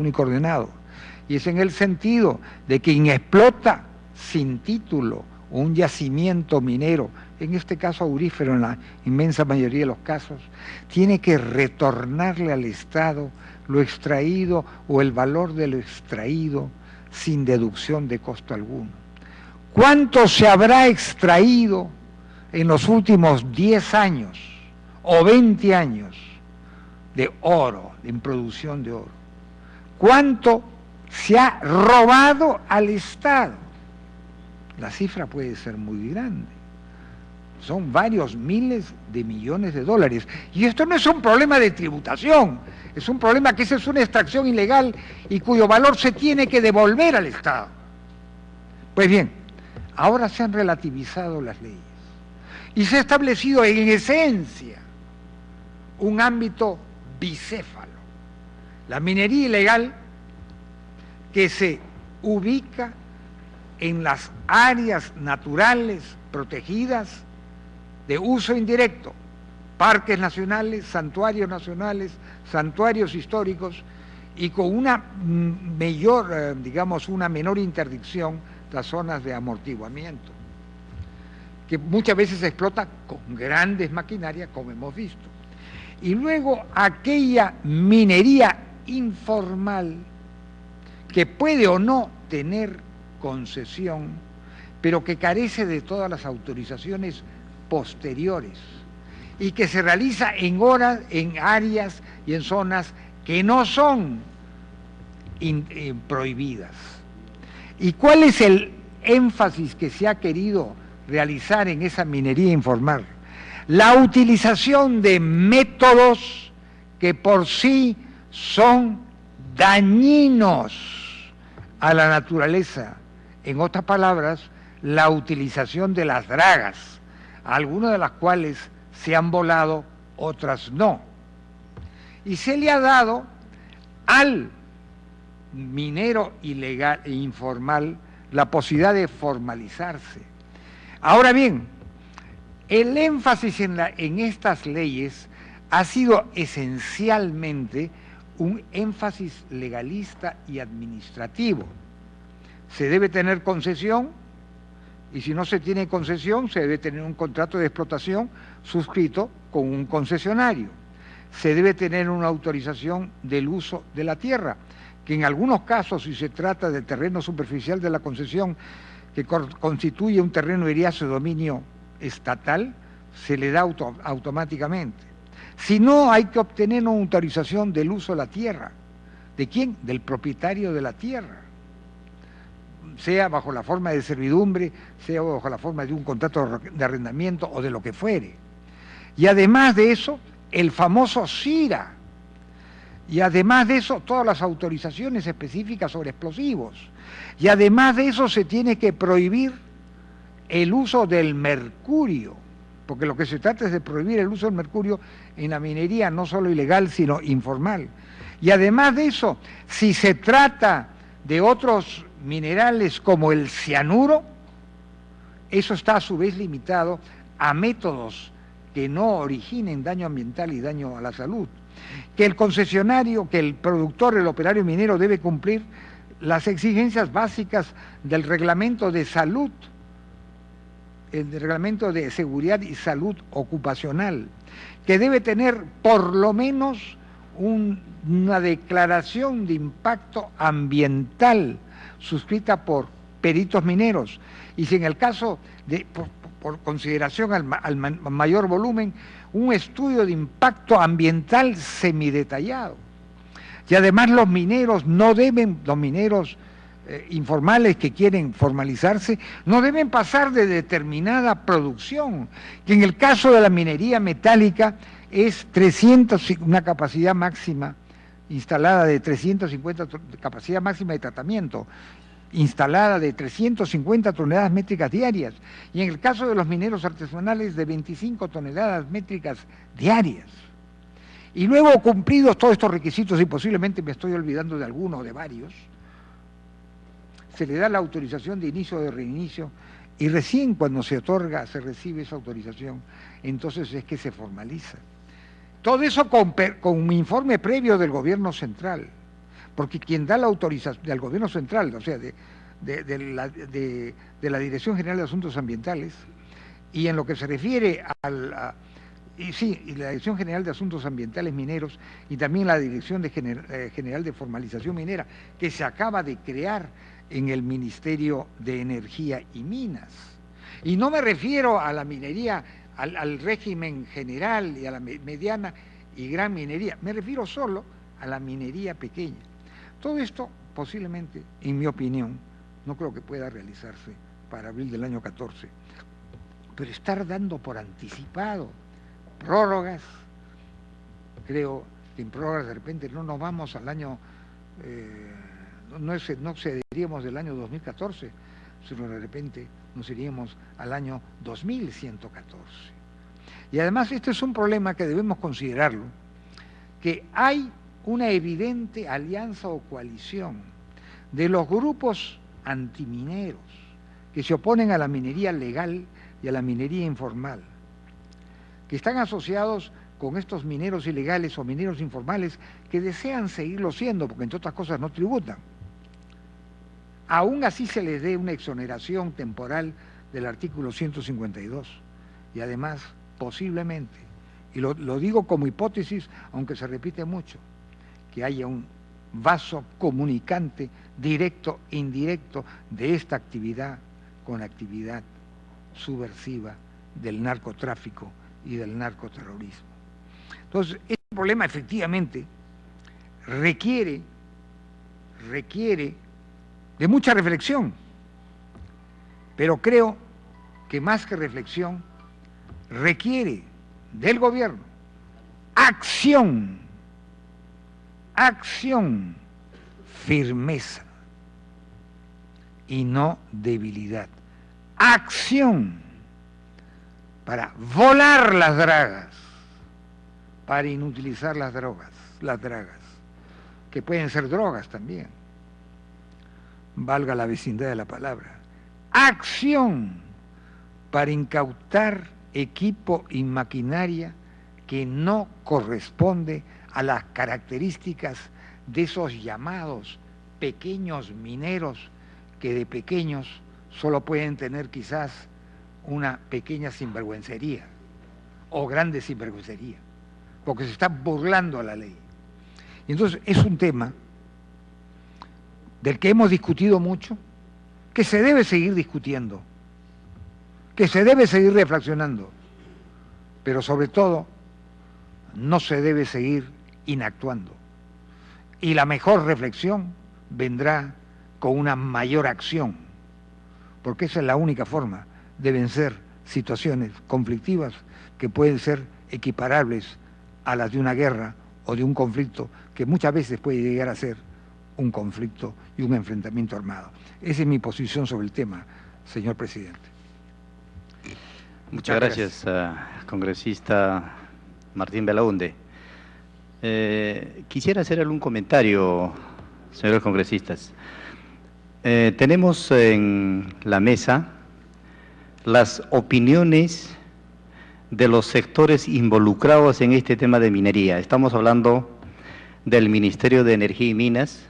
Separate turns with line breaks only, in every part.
único ordenado. Y es en el sentido de que quien explota sin título un yacimiento minero, en este caso aurífero en la inmensa mayoría de los casos, tiene que retornarle al Estado lo extraído o el valor de lo extraído sin deducción de costo alguno. ¿Cuánto se habrá extraído en los últimos 10 años o 20 años de oro, en producción de oro? ¿Cuánto se ha robado al Estado? La cifra puede ser muy grande. Son varios miles de millones de dólares. Y esto no es un problema de tributación, es un problema que esa es una extracción ilegal y cuyo valor se tiene que devolver al Estado. Pues bien, ahora se han relativizado las leyes y se ha establecido en esencia un ámbito bicéfalo. La minería ilegal que se ubica en las áreas naturales protegidas de uso indirecto, parques nacionales, santuarios históricos, y con una mayor, una menor interdicción las zonas de amortiguamiento, que muchas veces se explota con grandes maquinarias, como hemos visto. Y luego aquella minería informal que puede o no tener concesión, pero que carece de todas las autorizaciones posteriores y que se realiza en áreas y en zonas que no son prohibidas. ¿Y cuál es el énfasis que se ha querido realizar en esa minería informal? La utilización de métodos que por sí son dañinos a la naturaleza. En otras palabras, la utilización de las dragas, algunas de las cuales se han volado, otras no. Y se le ha dado al minero ilegal e informal la posibilidad de formalizarse. Ahora bien, el énfasis en estas leyes ha sido esencialmente un énfasis legalista y administrativo. Se debe tener concesión, y si no se tiene concesión, se debe tener un contrato de explotación suscrito con un concesionario. Se debe tener una autorización del uso de la tierra, que en algunos casos, si se trata del terreno superficial de la concesión, que constituye un terreno eriazo de dominio estatal, se le da automáticamente. Si no, hay que obtener una autorización del uso de la tierra. ¿De quién? Del propietario de la tierra, sea bajo la forma de servidumbre, sea bajo la forma de un contrato de arrendamiento o de lo que fuere. Y además de eso, el famoso CIRA. Y además de eso, todas las autorizaciones específicas sobre explosivos. Y además de eso, se tiene que prohibir el uso del mercurio, porque lo que se trata es de prohibir el uso del mercurio en la minería, no solo ilegal, sino informal. Y además de eso, si se trata de otros minerales como el cianuro, eso está a su vez limitado a métodos que no originen daño ambiental y daño a la salud. Que el concesionario, que el productor, el operario minero debe cumplir las exigencias básicas del reglamento de salud, el reglamento de seguridad y salud ocupacional, que debe tener por lo menos una declaración de impacto ambiental suscrita por peritos mineros, y si en el caso de, por consideración al mayor volumen, un estudio de impacto ambiental semidetallado. Y además los mineros informales que quieren formalizarse, no deben pasar de determinada producción, que en el caso de la minería metálica es una capacidad máxima instalada de 350, capacidad máxima de tratamiento, instalada de 350 toneladas métricas diarias, y en el caso de los mineros artesanales de 25 toneladas métricas diarias. Y luego, cumplidos todos estos requisitos, y posiblemente me estoy olvidando de alguno o de varios, se le da la autorización de inicio o de reinicio, y recién cuando se otorga, se recibe esa autorización, entonces es que se formaliza. Todo eso con un informe previo del gobierno central, porque quien da la autorización del gobierno central, o sea, de la Dirección General de Asuntos Ambientales, y en lo que se refiere y la Dirección General de Asuntos Ambientales Mineros y también la Dirección General de Formalización Minera, que se acaba de crear en el Ministerio de Energía y Minas. Y no me refiero a la minería, al régimen general y a la mediana y gran minería, me refiero solo a la minería pequeña. Todo esto posiblemente, en mi opinión, no creo que pueda realizarse para abril del año 14, pero estar dando por anticipado prórrogas, creo que en prórrogas de repente no nos vamos al año, no excederíamos del año 2014, sino de repente nos iríamos al año 2114. Y además este es un problema que debemos considerarlo, que hay una evidente alianza o coalición de los grupos antimineros que se oponen a la minería legal y a la minería informal, que están asociados con estos mineros ilegales o mineros informales que desean seguirlo siendo, porque entre otras cosas no tributan. Aún así se les dé una exoneración temporal del artículo 152 y además posiblemente, y lo digo como hipótesis, aunque se repite mucho, que haya un vaso comunicante directo e indirecto de esta actividad con la actividad subversiva del narcotráfico y del narcoterrorismo. Entonces, este problema efectivamente requiere de mucha reflexión, pero creo que más que reflexión, requiere del gobierno acción, firmeza y no debilidad. Acción para volar las dragas, para inutilizar las dragas, que pueden ser drogas también, valga la vecindad de la palabra. Acción para incautar equipo y maquinaria que no corresponde a las características de esos llamados pequeños mineros que de pequeños solo pueden tener quizás una pequeña sinvergüencería o grande sinvergüencería, porque se están burlando a la ley. Y entonces es un tema del que hemos discutido mucho, que se debe seguir discutiendo, que se debe seguir reflexionando, pero sobre todo no se debe seguir inactuando. Y la mejor reflexión vendrá con una mayor acción, porque esa es la única forma de vencer situaciones conflictivas que pueden ser equiparables a las de una guerra o de un conflicto que muchas veces puede llegar a ser un conflicto y un enfrentamiento armado. Esa es mi posición sobre el tema, señor presidente.
Muchas gracias, congresista Martín Belaunde. Quisiera hacer algún comentario, señores congresistas. Tenemos en la mesa las opiniones de los sectores involucrados en este tema de minería. Estamos hablando del Ministerio de Energía y Minas,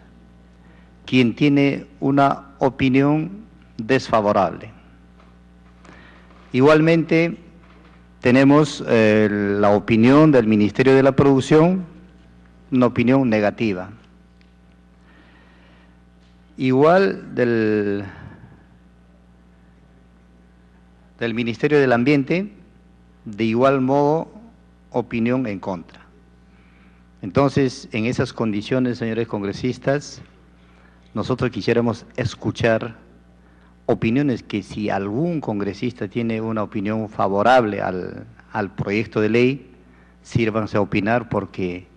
quien tiene una opinión desfavorable. Igualmente, tenemos la opinión del Ministerio de la Producción, una opinión negativa. Igual del Ministerio del Ambiente, de igual modo, opinión en contra. Entonces, en esas condiciones, señores congresistas, nosotros quisiéramos escuchar opiniones que si algún congresista tiene una opinión favorable al proyecto de ley, sírvanse a opinar porque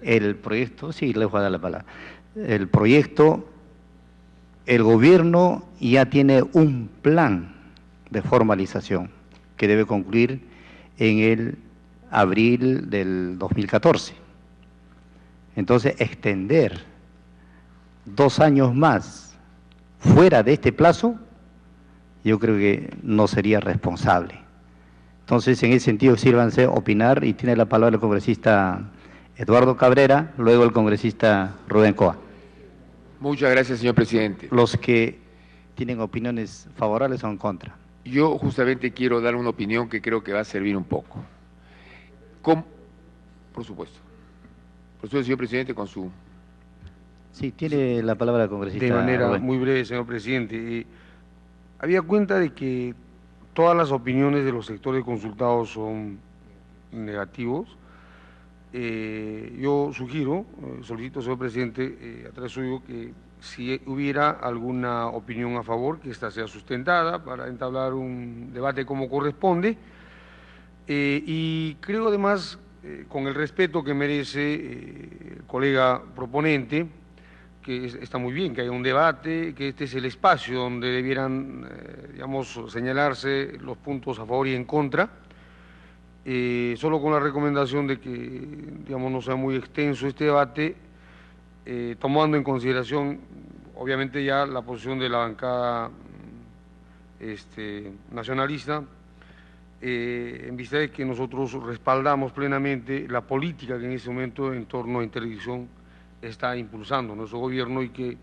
el proyecto, sí, les voy a dar la palabra, el proyecto, el gobierno ya tiene un plan de formalización que debe concluir en el abril del 2014. Entonces, extender 2 años más fuera de este plazo, yo creo que no sería responsable. Entonces, en ese sentido, sírvanse a opinar y tiene la palabra el congresista Eduardo Cabrera, luego el congresista Rubén Coa.
Muchas gracias, señor presidente.
Los que tienen opiniones favorables o en contra.
Yo justamente quiero dar una opinión que creo que va a servir un poco. Por supuesto. Por supuesto, señor presidente, con su...
Sí, tiene la palabra el congresista.
De manera
Rubén.
muy breve, señor presidente. Había cuenta de que todas las opiniones de los sectores consultados son negativos. Yo sugiero, solicito, señor presidente, a través suyo, que si hubiera alguna opinión a favor, que ésta sea sustentada para entablar un debate como corresponde. Y creo además, con el respeto que merece el colega proponente, que está muy bien que haya un debate, que este es el espacio donde debieran, digamos, señalarse los puntos a favor y en contra, solo con la recomendación de que, digamos, no sea muy extenso este debate, tomando en consideración, obviamente, ya la posición de la bancada nacionalista, en vista de que nosotros respaldamos plenamente la política que en este momento en torno a interdicción está impulsando nuestro gobierno y que,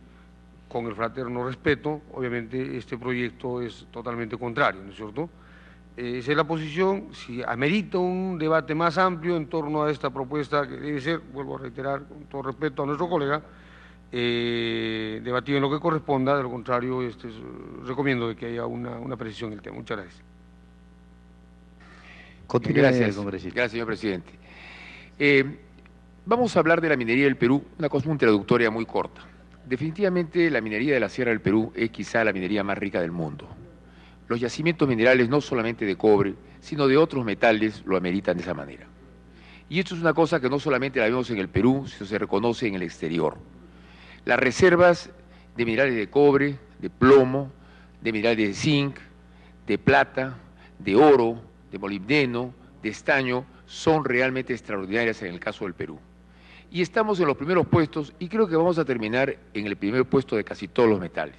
con el fraterno respeto, obviamente este proyecto es totalmente contrario, ¿no es cierto? Esa es la posición. Si amerita un debate más amplio en torno a esta propuesta, que debe ser, vuelvo a reiterar, con todo respeto a nuestro colega, debatido en lo que corresponda. De lo contrario, recomiendo de que haya una precisión en el tema. Muchas gracias.
Gracias, gracias, señor presidente. Vamos a hablar de la minería del Perú, una cosa muy introductoria muy corta. Definitivamente la minería de la Sierra del Perú es quizá la minería más rica del mundo. Los yacimientos minerales, no solamente de cobre, sino de otros metales, lo ameritan de esa manera. Y esto es una cosa que no solamente la vemos en el Perú, sino se reconoce en el exterior. Las reservas de minerales de cobre, de plomo, de minerales de zinc, de plata, de oro, de molibdeno, de estaño, son realmente extraordinarias en el caso del Perú. Y estamos en los primeros puestos y creo que vamos a terminar en el primer puesto de casi todos los metales.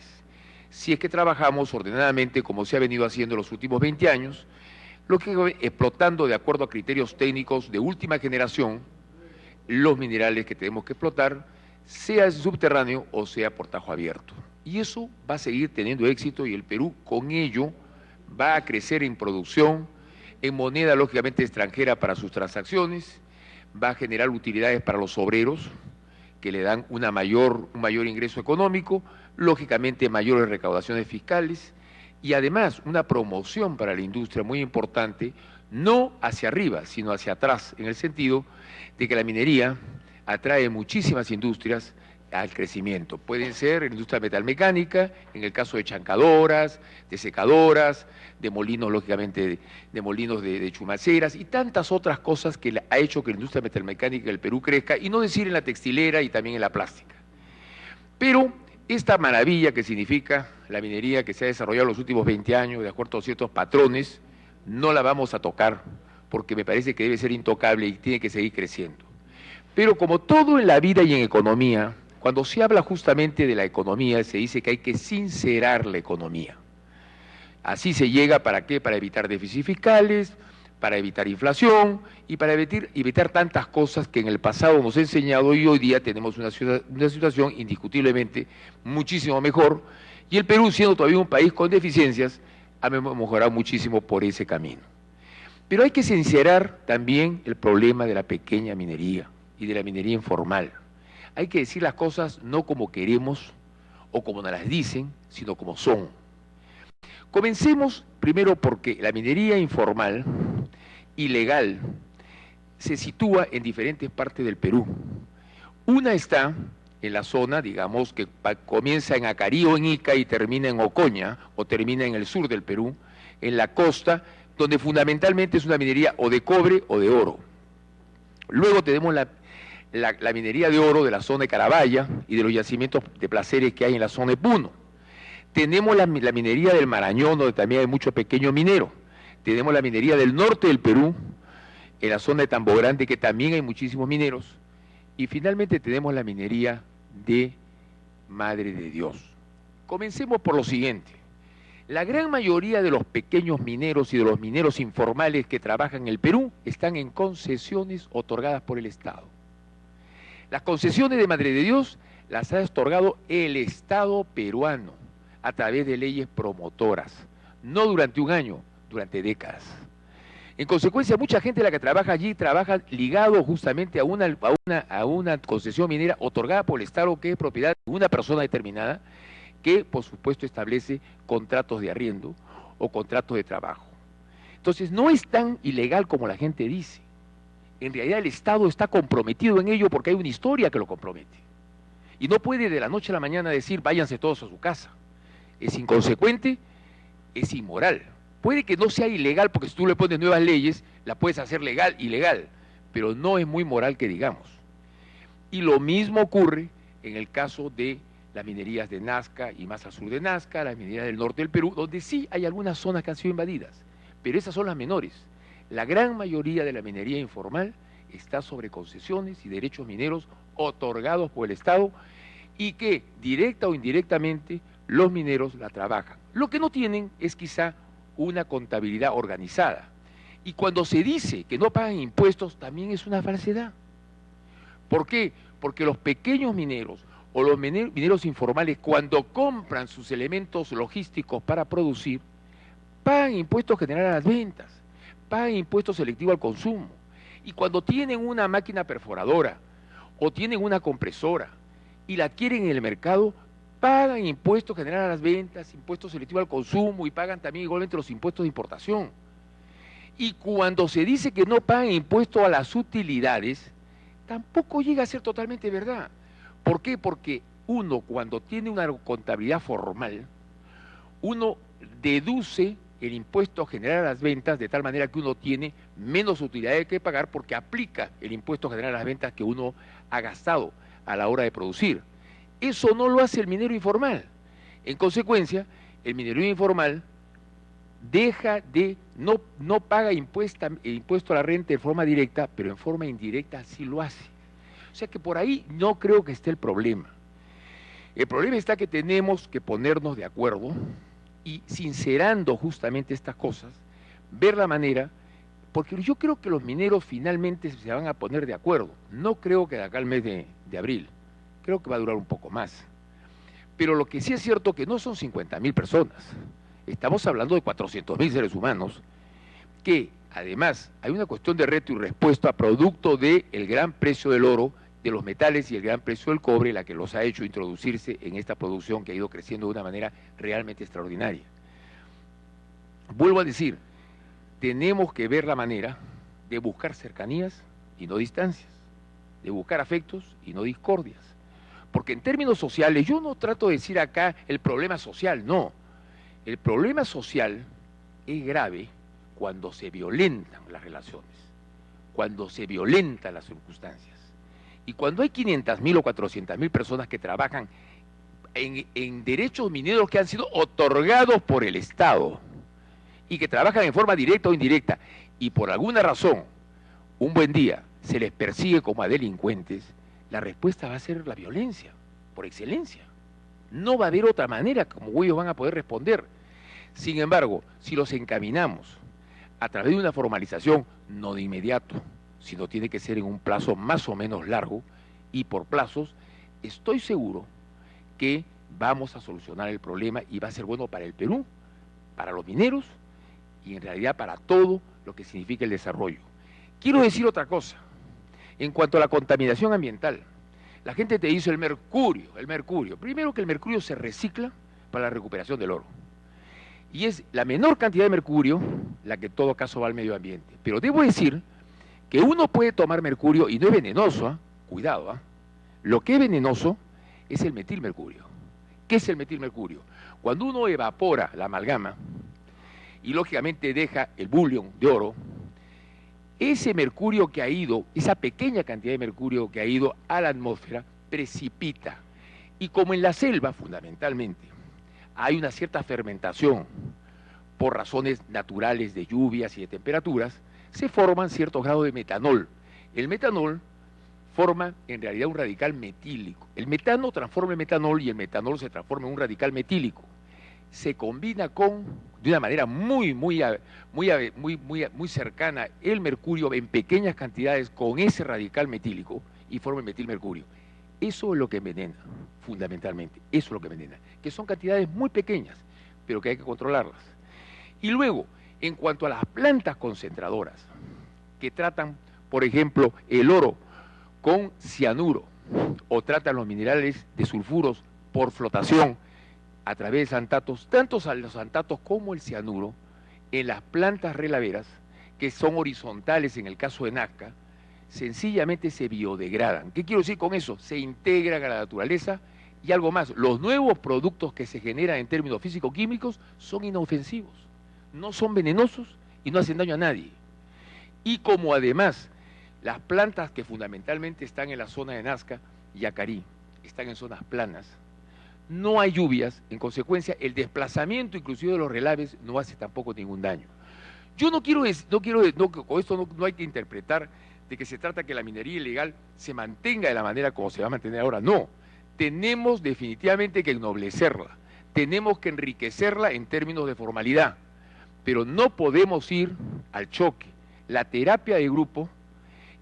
Si es que trabajamos ordenadamente como se ha venido haciendo en los últimos 20 años, lo que explotando de acuerdo a criterios técnicos de última generación los minerales que tenemos que explotar, sea subterráneo o sea por tajo abierto. Y eso va a seguir teniendo éxito y el Perú con ello va a crecer en producción, en moneda lógicamente extranjera para sus transacciones, va a generar utilidades para los obreros que le dan un mayor ingreso económico, lógicamente mayores recaudaciones fiscales y además una promoción para la industria muy importante, no hacia arriba, sino hacia atrás, en el sentido de que la minería atrae muchísimas industrias al crecimiento. Pueden ser en la industria metalmecánica, en el caso de chancadoras, de secadoras, de molinos, lógicamente, de molinos de chumaceras y tantas otras cosas que ha hecho que la industria metalmecánica del Perú crezca, y no decir en la textilera y también en la plástica. Pero esta maravilla que significa la minería que se ha desarrollado en los últimos 20 años, de acuerdo a ciertos patrones, no la vamos a tocar, porque me parece que debe ser intocable y tiene que seguir creciendo. Pero como todo en la vida y en economía, cuando se habla justamente de la economía, se dice que hay que sincerar la economía. Así se llega, ¿para qué? Para evitar déficits fiscales, para evitar inflación y para evitar tantas cosas que en el pasado nos ha enseñado y hoy día tenemos una situación indiscutiblemente muchísimo mejor. Y el Perú, siendo todavía un país con deficiencias, ha mejorado muchísimo por ese camino. Pero hay que sincerar también el problema de la pequeña minería y de la minería informal. Hay que decir las cosas no como queremos o como nos las dicen, sino como son. Comencemos primero porque la minería informal, ilegal, se sitúa en diferentes partes del Perú. Una está en la zona, digamos, que comienza en Acarí o en Ica y termina en Ocoña, o termina en el sur del Perú, en la costa, donde fundamentalmente es una minería o de cobre o de oro. Luego tenemos la minería de oro de la zona de Carabaya y de los yacimientos de placeres que hay en la zona de Puno. Tenemos la minería del Marañón, donde también hay mucho pequeño minero. Tenemos la minería del norte del Perú, en la zona de Tambo Grande, que también hay muchísimos mineros. Y finalmente tenemos la minería de Madre de Dios. Comencemos por lo siguiente. La gran mayoría de los pequeños mineros y de los mineros informales que trabajan en el Perú están en concesiones otorgadas por el Estado. Las concesiones de Madre de Dios las ha otorgado el Estado peruano a través de leyes promotoras, no durante un año, durante décadas. En consecuencia, mucha gente la que trabaja allí trabaja ligado justamente a una concesión minera otorgada por el Estado, que es propiedad de una persona determinada, que por supuesto establece contratos de arriendo o contratos de trabajo. Entonces no es tan ilegal como la gente dice. En realidad el Estado está comprometido en ello porque hay una historia que lo compromete. Y no puede de la noche a la mañana decir váyanse todos a su casa. Es inconsecuente, es inmoral. Puede que no sea ilegal porque si tú le pones nuevas leyes, la puedes hacer legal, ilegal, pero no es muy moral que digamos. Y lo mismo ocurre en el caso de las minerías de Nazca y más al sur de Nazca, las minerías del norte del Perú, donde sí hay algunas zonas que han sido invadidas, pero esas son las menores. La gran mayoría de la minería informal está sobre concesiones y derechos mineros otorgados por el Estado y que, directa o indirectamente, los mineros la trabajan. Lo que no tienen es quizá una contabilidad organizada. Y cuando se dice que no pagan impuestos, también es una falsedad. ¿Por qué? Porque los pequeños mineros o los mineros informales, cuando compran sus elementos logísticos para producir, pagan impuestos generales a las ventas, pagan impuestos selectivos al consumo. Y cuando tienen una máquina perforadora o tienen una compresora y la adquieren en el mercado, pagan impuestos generales a las ventas, impuestos selectivos al consumo y pagan también igualmente los impuestos de importación. Y cuando se dice que no pagan impuestos a las utilidades, tampoco llega a ser totalmente verdad. ¿Por qué? Porque uno, cuando tiene una contabilidad formal, uno deduce el impuesto general a las ventas de tal manera que uno tiene menos utilidades que pagar porque aplica el impuesto general a las ventas que uno ha gastado a la hora de producir. Eso no lo hace el minero informal. En consecuencia, el minero informal deja de, no paga impuesto a la renta de forma directa, pero en forma indirecta sí lo hace. O sea que por ahí no creo que esté el problema. El problema está que tenemos que ponernos de acuerdo y, sincerando justamente estas cosas, ver la manera, porque yo creo que los mineros finalmente se van a poner de acuerdo. No creo que de acá al mes de abril, creo que va a durar un poco más. Pero lo que sí es cierto que no son 50.000 personas, estamos hablando de 400.000 seres humanos, que además hay una cuestión de reto y respuesta producto del gran precio del oro, de los metales y el gran precio del cobre, la que los ha hecho introducirse en esta producción que ha ido creciendo de una manera realmente extraordinaria. Vuelvo a decir, tenemos que ver la manera de buscar cercanías y no distancias, de buscar afectos y no discordias. Porque en términos sociales, yo no trato de decir acá el problema social, no. El problema social es grave cuando se violentan las relaciones, cuando se violentan las circunstancias. Y cuando hay 500.000 o 400.000 personas que trabajan en derechos mineros que han sido otorgados por el Estado y que trabajan en forma directa o indirecta y por alguna razón, un buen día, se les persigue como a delincuentes, la respuesta va a ser la violencia, por excelencia. No va a haber otra manera como ellos van a poder responder. Sin embargo, si los encaminamos a través de una formalización, no de inmediato, sino tiene que ser en un plazo más o menos largo, y por plazos, estoy seguro que vamos a solucionar el problema y va a ser bueno para el Perú, para los mineros y en realidad para todo lo que significa el desarrollo. Quiero decir otra cosa, en cuanto a la contaminación ambiental. La gente te dice el mercurio. Primero que el mercurio se recicla para la recuperación del oro. Y es la menor cantidad de mercurio la que en todo caso va al medio ambiente. Pero debo decir que uno puede tomar mercurio y no es venenoso, cuidado, lo que es venenoso es el metilmercurio. ¿Qué es el metilmercurio? Cuando uno evapora la amalgama y lógicamente deja el bullion de oro, ese mercurio que ha ido, esa pequeña cantidad de mercurio que ha ido a la atmósfera, precipita. Y como en la selva, fundamentalmente, hay una cierta fermentación por razones naturales de lluvias y de temperaturas, se forman ciertos grados de metanol. El metanol forma en realidad un radical metílico. El metano transforma el metanol y el metanol se transforma en un radical metílico. Se combina de una manera muy cercana el mercurio en pequeñas cantidades con ese radical metílico y forma el metilmercurio. Eso es lo que envenena, fundamentalmente, eso es lo que envenena, que son cantidades muy pequeñas, pero que hay que controlarlas. Y luego, en cuanto a las plantas concentradoras, que tratan, por ejemplo, el oro con cianuro, o tratan los minerales de sulfuros por flotación a través de santatos, tanto los santatos como el cianuro, en las plantas relaveras, que son horizontales en el caso de Nazca, sencillamente se biodegradan. ¿Qué quiero decir con eso? Se integran a la naturaleza y algo más. Los nuevos productos que se generan en términos físico-químicos son inofensivos, no son venenosos y no hacen daño a nadie. Y como además las plantas que fundamentalmente están en la zona de Nazca y Yacarí están en zonas planas, no hay lluvias, en consecuencia el desplazamiento inclusive de los relaves no hace tampoco ningún daño. Yo con esto no hay que interpretar de que se trata que la minería ilegal se mantenga de la manera como se va a mantener ahora, no. Tenemos definitivamente que ennoblecerla, tenemos que enriquecerla en términos de formalidad, pero no podemos ir al choque. La terapia de grupo,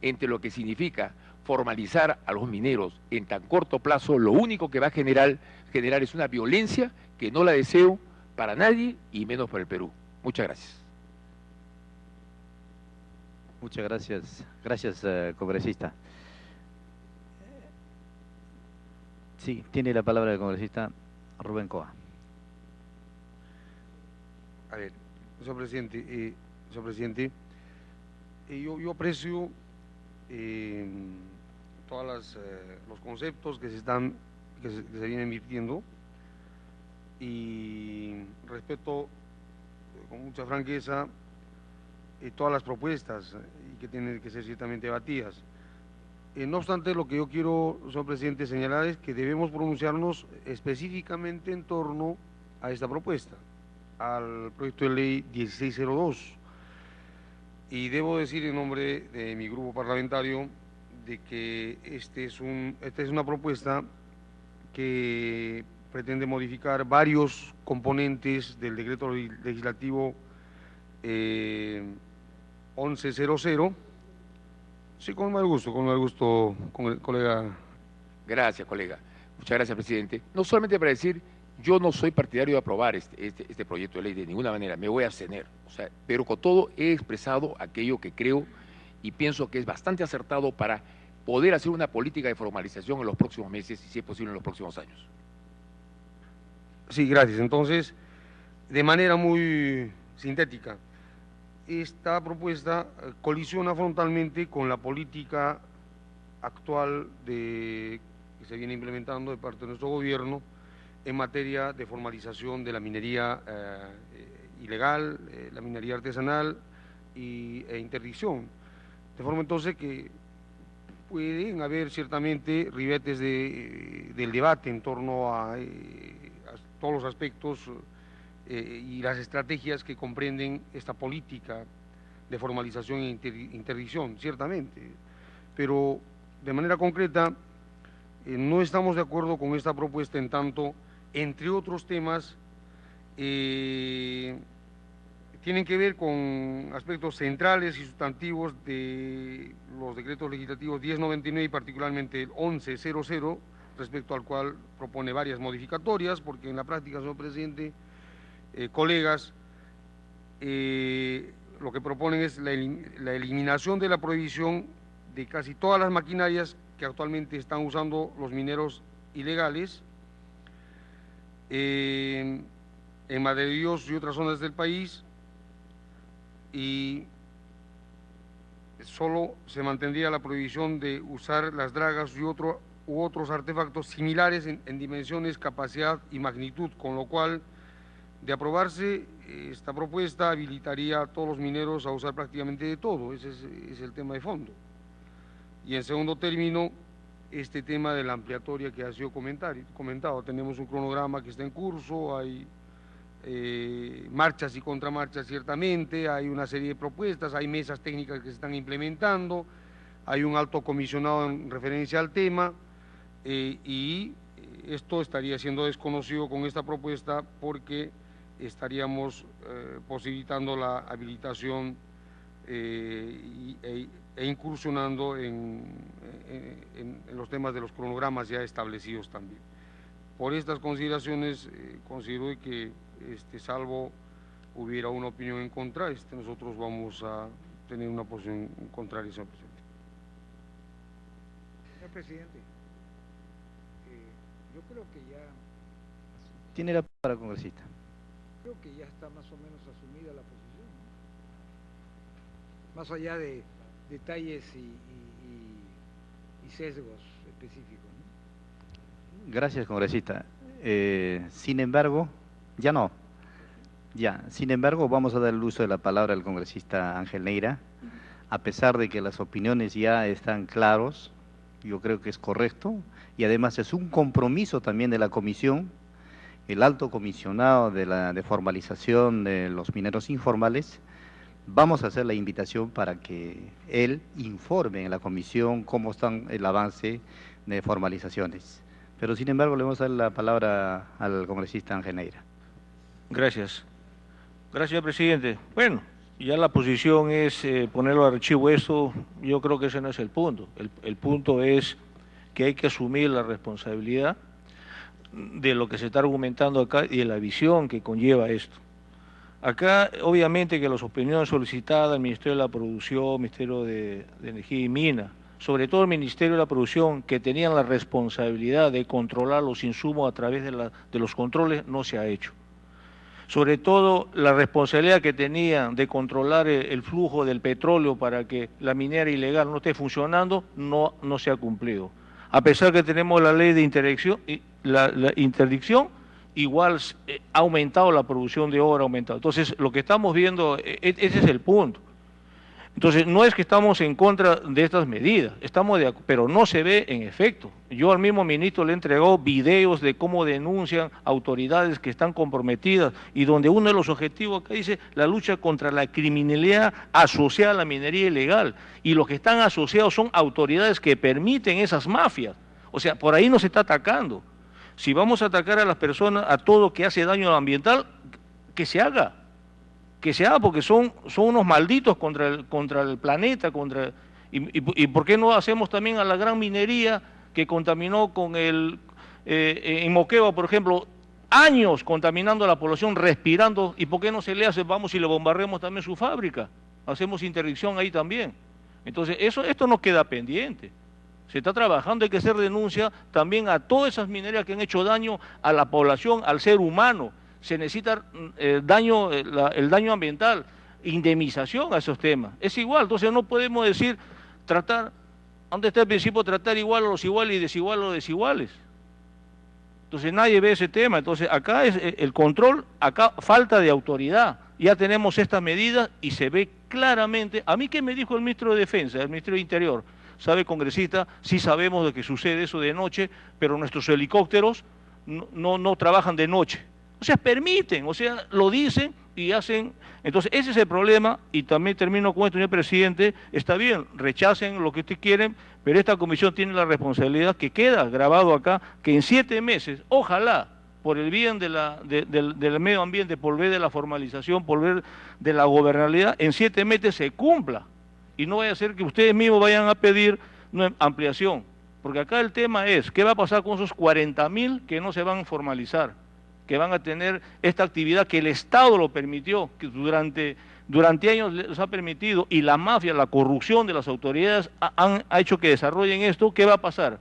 entre lo que significa formalizar a los mineros en tan corto plazo, lo único que va a generar es una violencia que no la deseo para nadie y menos para el Perú. Muchas gracias.
Muchas gracias. Gracias, congresista. Sí, tiene la palabra el congresista Rubén Coa.
A ver, señor presidente, yo aprecio todos los conceptos que se vienen virtiendo y respeto con mucha franqueza todas las propuestas y que tienen que ser ciertamente debatidas. No obstante, lo que yo quiero, señor presidente, señalar es que debemos pronunciarnos específicamente en torno a esta propuesta, al proyecto de ley 1602. Y debo decir en nombre de mi grupo parlamentario de que esta es una propuesta que pretende modificar varios componentes del decreto legislativo 1100. Sí, con mal gusto, con el colega.
Gracias, colega. Muchas gracias, presidente. No solamente para decir, yo no soy partidario de aprobar este proyecto de ley de ninguna manera, me voy a abstener. O sea, pero con todo he expresado aquello que creo y pienso que es bastante acertado para poder hacer una política de formalización en los próximos meses y, si es posible, en los próximos años.
Sí, gracias. Entonces, de manera muy sintética, esta propuesta colisiona frontalmente con la política actual que se viene implementando de parte de nuestro gobierno en materia de formalización de la minería ilegal, la minería artesanal e interdicción. De forma entonces que pueden haber ciertamente ribetes del debate en torno a todos los aspectos y las estrategias que comprenden esta política de formalización e interdicción, ciertamente. Pero de manera concreta, no estamos de acuerdo con esta propuesta en tanto, entre otros temas, tienen que ver con aspectos centrales y sustantivos de los decretos legislativos 1099 y particularmente el 1100, respecto al cual propone varias modificatorias, porque en la práctica, señor presidente, colegas, lo que proponen es la eliminación de la prohibición de casi todas las maquinarias que actualmente están usando los mineros ilegales en Madre de Dios y otras zonas del país, y solo se mantendría la prohibición de usar las dragas u otros artefactos similares en dimensiones, capacidad y magnitud, con lo cual, de aprobarse, esta propuesta habilitaría a todos los mineros a usar prácticamente de todo. Ese es el tema de fondo. Y en segundo término, este tema de la ampliatoria que ha sido comentado. Tenemos un cronograma que está en curso, hay marchas y contramarchas ciertamente, hay una serie de propuestas, hay mesas técnicas que se están implementando, hay un alto comisionado en referencia al tema, y esto estaría siendo desconocido con esta propuesta porque estaríamos posibilitando la habilitación e incursionando en los temas de los cronogramas ya establecidos también. Por estas consideraciones, considero que, salvo hubiera una opinión en contra, nosotros vamos a tener una posición contraria, señor presidente.
Señor presidente, yo creo que ya...
Tiene la palabra, congresista.
Creo que ya está más o menos asumida la posición, ¿no? Más allá de detalles y sesgos específicos, ¿no?
Gracias, congresista. Sin embargo, sin embargo, vamos a dar el uso de la palabra al congresista Ángel Neira, a pesar de que las opiniones ya están claros, yo creo que es correcto, y además es un compromiso también de la comisión. El alto comisionado de formalización de los mineros informales, vamos a hacer la invitación para que él informe en la comisión cómo están el avance de formalizaciones. Pero sin embargo le vamos a dar la palabra al congresista Ángel Neira.
Gracias. Gracias, señor presidente. Bueno, ya la posición es ponerlo al archivo esto, yo creo que ese no es el punto. El punto es que hay que asumir la responsabilidad de lo que se está argumentando acá y de la visión que conlleva esto. Acá, obviamente, que las opiniones solicitadas al Ministerio de la Producción, Ministerio de Energía y Minas, sobre todo el Ministerio de la Producción, que tenían la responsabilidad de controlar los insumos a través de los controles, no se ha hecho. Sobre todo, la responsabilidad que tenían de controlar el flujo del petróleo para que la minera ilegal no esté funcionando, no se ha cumplido. A pesar que tenemos la ley de interdicción, la interdicción, igual ha aumentado la producción de oro, ha aumentado. Entonces, lo que estamos viendo, ese es el punto. Entonces, no es que estamos en contra de estas medidas, pero no se ve en efecto. Yo al mismo ministro le he entregado videos de cómo denuncian autoridades que están comprometidas y donde uno de los objetivos acá dice la lucha contra la criminalidad asociada a la minería ilegal. Y los que están asociados son autoridades que permiten esas mafias. O sea, por ahí nos está atacando. Si vamos a atacar a las personas, a todo que hace daño ambiental, que se haga. Que se haga porque son unos malditos contra el planeta, y ¿por qué no hacemos también a la gran minería que contaminó con en Moquegua, por ejemplo, años contaminando a la población, respirando, y por qué no se le hace, vamos y le bombardeamos también su fábrica, hacemos interdicción ahí también? Entonces, esto no queda pendiente. Se está trabajando, hay que hacer denuncia también a todas esas minerías que han hecho daño a la población, al ser humano. Se necesita el daño ambiental, indemnización a esos temas. Es igual, entonces no podemos decir, ¿dónde está el principio? Tratar igual a los iguales y desigual a los desiguales. Entonces nadie ve ese tema. Entonces acá es el control, acá falta de autoridad. Ya tenemos estas medidas y se ve claramente. ¿A mí qué me dijo el ministro de Defensa, el ministro de Interior? ¿Sabe, congresista? Sí sabemos de que sucede eso de noche, pero nuestros helicópteros no trabajan de noche. O sea, permiten, o sea, lo dicen y hacen. Entonces, ese es el problema, y también termino con esto, señor presidente. Está bien, rechacen lo que ustedes quieren, pero esta comisión tiene la responsabilidad, que queda grabado acá, que en 7 meses, ojalá, por el bien del medio ambiente, por el bien de la formalización, por el bien de la gobernabilidad, en 7 meses se cumpla. Y no vaya a ser que ustedes mismos vayan a pedir una ampliación. Porque acá el tema es, ¿qué va a pasar con esos 40.000 que no se van a formalizar? Que van a tener esta actividad que el Estado lo permitió, que durante años les ha permitido, y la mafia, la corrupción de las autoridades ha hecho que desarrollen esto. ¿Qué va a pasar?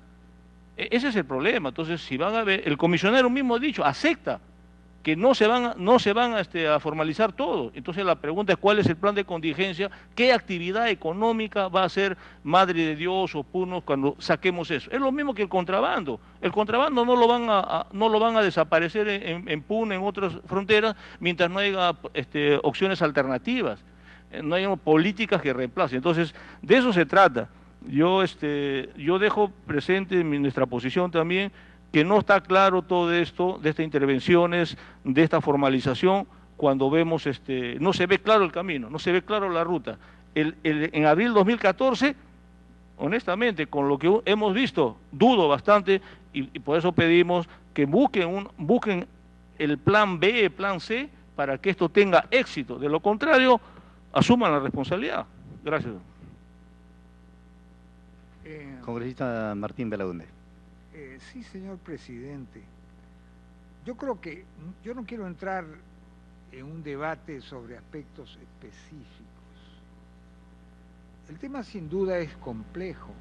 Ese es el problema. Entonces, si van a ver, el comisionero mismo ha dicho, acepta que no se van a formalizar todo. Entonces la pregunta es, ¿cuál es el plan de contingencia? ¿Qué actividad económica va a hacer Madre de Dios o Punos cuando saquemos eso? Es lo mismo que el contrabando. El contrabando no lo van a desaparecer en Puno, en otras fronteras, mientras no haya opciones alternativas, no haya políticas que reemplacen. Entonces, de eso se trata. Yo dejo presente nuestra posición también, que no está claro todo esto, de estas intervenciones, de esta formalización, cuando vemos, no se ve claro el camino, no se ve claro la ruta. En abril 2014, honestamente, con lo que hemos visto, dudo bastante, y por eso pedimos que busquen el plan B, el plan C, para que esto tenga éxito. De lo contrario, asuman la responsabilidad. Gracias.
Congresista Martín Belaunde.
Sí, señor presidente. Yo creo que yo no quiero entrar en un debate sobre aspectos específicos. El tema sin duda es complejo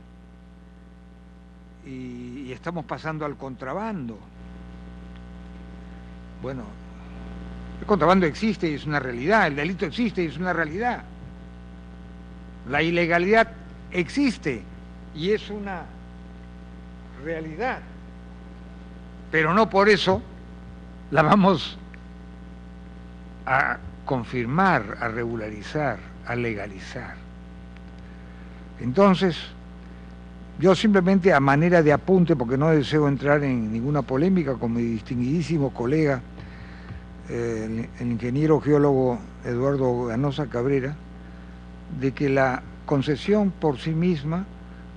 y estamos pasando al contrabando. Bueno, el contrabando existe y es una realidad, el delito existe y es una realidad. La ilegalidad existe y es una realidad. Pero no por eso la vamos a confirmar, a regularizar, a legalizar. Entonces, yo simplemente a manera de apunte, porque no deseo entrar en ninguna polémica con mi distinguidísimo colega, el ingeniero geólogo Eduardo Ganosa Cabrera, de que la concesión por sí misma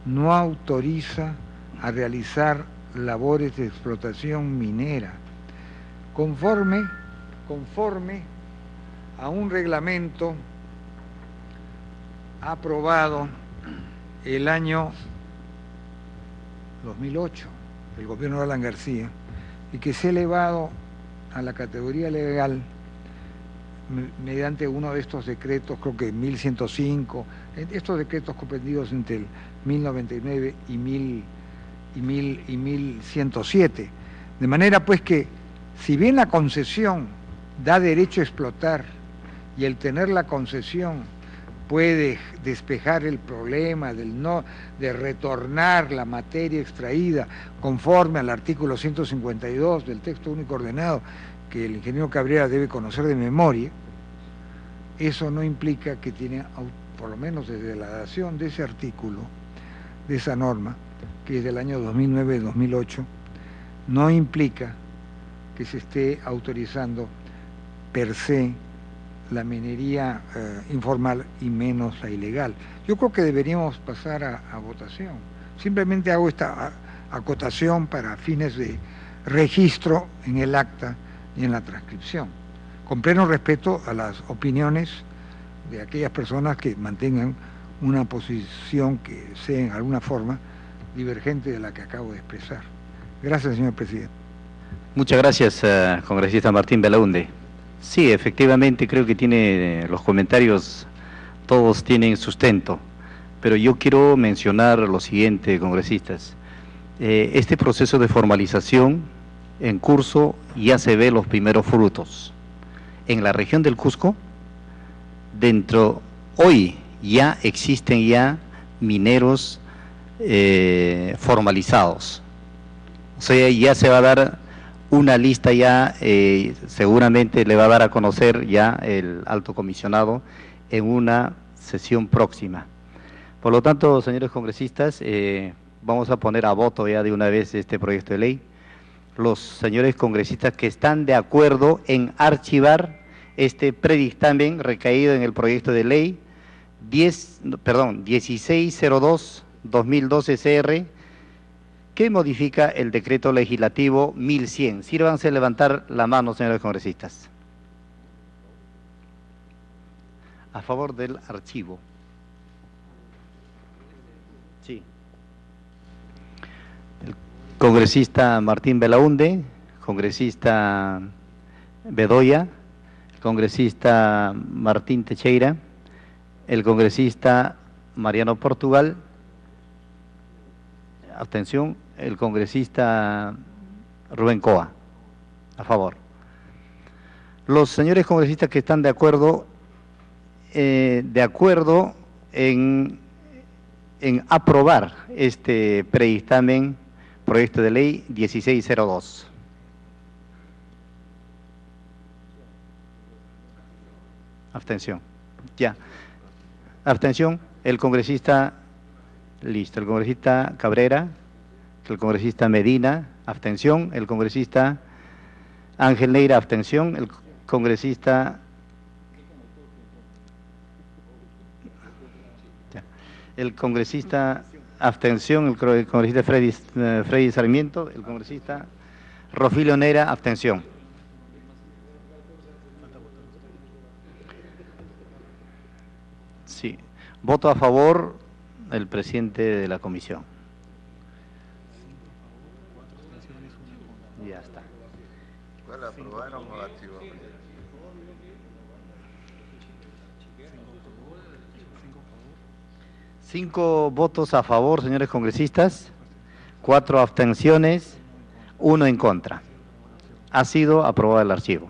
no autoriza a realizar labores de explotación minera, conforme a un reglamento aprobado el año 2008, del gobierno de Alan García, y que se ha elevado a la categoría legal mediante uno de estos decretos, creo que 1105, estos decretos comprendidos entre el 1099 y 1107. De manera pues que, si bien la concesión da derecho a explotar y el tener la concesión puede despejar el problema de retornar la materia extraída conforme al artículo 152 del texto único ordenado, que el ingeniero Cabrera debe conocer de memoria, eso no implica que tiene, por lo menos desde la dación de ese artículo, de esa norma, que es del año 2009-2008, no implica que se esté autorizando per se la minería informal y menos la ilegal. Yo creo que deberíamos pasar a votación. Simplemente hago esta acotación para fines de registro en el acta y en la transcripción, con pleno respeto a las opiniones de aquellas personas que mantengan una posición que sea en alguna forma divergente de la que acabo de expresar. Gracias, señor presidente.
Muchas gracias, congresista Martín Belaunde. Sí, efectivamente creo que tiene los comentarios, todos tienen sustento, pero yo quiero mencionar lo siguiente, congresistas. Este proceso de formalización en curso ya se ve los primeros frutos. En la región del Cusco, hoy ya existen ya mineros formalizados. O sea, ya se va a dar una lista ya, seguramente le va a dar a conocer ya el alto comisionado en una sesión próxima. Por lo tanto, señores congresistas, vamos a poner a voto ya de una vez este proyecto de ley. Los señores congresistas que están de acuerdo en archivar este predictamen recaído en el proyecto de ley 1602-2012 CR, que modifica el decreto legislativo 1100. Sírvanse levantar la mano, señores congresistas. A favor del archivo. Sí. El congresista Martín Belaunde, congresista Bedoya, el congresista Martín Teixeira, el congresista Mariano Portugal, abstención, el congresista Rubén Coa, a favor. Los señores congresistas que están de acuerdo en aprobar este predictamen, proyecto de ley 1602. Abstención. Ya. Abstención, el congresista, listo, el congresista Cabrera, el congresista Medina, abstención, el congresista Ángel Neira, abstención, el congresista, abstención, el congresista Freddy Sarmiento, el congresista Rofilio Neira, abstención. Sí, voto a favor el presidente de la comisión. Ya está.
¿Cuál aprobaron o activó?
5 votos a favor, señores congresistas, 4 abstenciones, 1 en contra. Ha sido aprobado el archivo.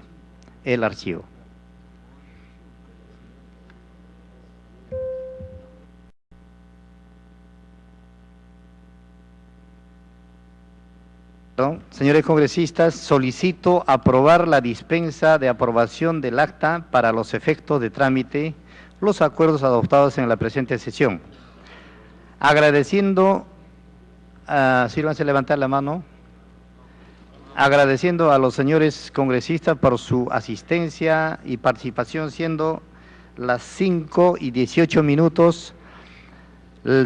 Señores congresistas, solicito aprobar la dispensa de aprobación del acta para los efectos de trámite, los acuerdos adoptados en la presente sesión. Agradeciendo, sírvanse a levantar la mano, agradeciendo a los señores congresistas por su asistencia y participación, siendo las 5:18,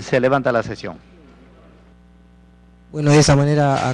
se levanta la sesión.
Bueno, de esa manera...